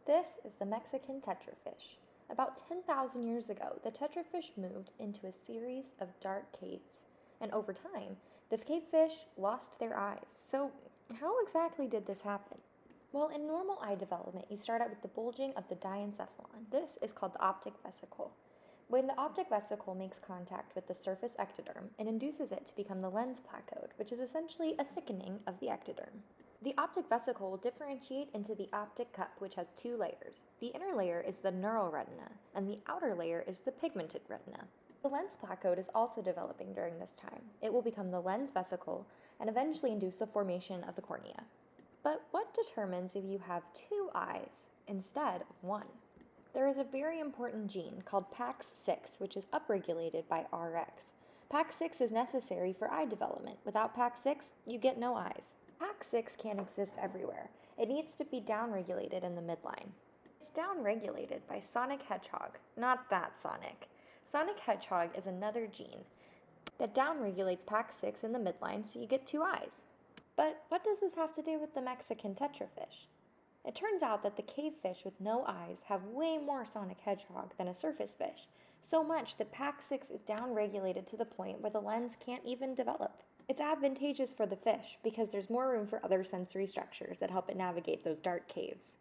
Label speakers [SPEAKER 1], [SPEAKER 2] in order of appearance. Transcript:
[SPEAKER 1] This is the Mexican tetrafish. About 10,000 years ago, the tetrafish moved into a series of dark caves, and over time, the cavefish lost their eyes. So, how exactly did this happen? Well, in normal eye development, you start out with the bulging of the diencephalon. This is called the optic vesicle. When the optic vesicle makes contact with the surface ectoderm, it induces it to become the lens placode, which is essentially a thickening of the ectoderm. The optic vesicle will differentiate into the optic cup, which has two layers. The inner layer is the neural retina, and the outer layer is the pigmented retina. The lens placode is also developing during this time. It will become the lens vesicle and eventually induce the formation of the cornea. But what determines if you have two eyes instead of one? There is a very important gene called PAX6, which is upregulated by Rx. PAX6 is necessary for eye development. Without PAX6, you get no eyes. PAX6 can't exist everywhere. It needs to be downregulated in the midline. It's downregulated by Sonic Hedgehog, not that Sonic. Sonic Hedgehog is another gene that downregulates PAX6 in the midline so you get two eyes. But what does this have to do with the Mexican tetrafish? It turns out that the cavefish with no eyes have way more Sonic Hedgehog than a surface fish, so much that PAX6 is downregulated to the point where the lens can't even develop. It's advantageous for the fish because there's more room for other sensory structures that help it navigate those dark caves.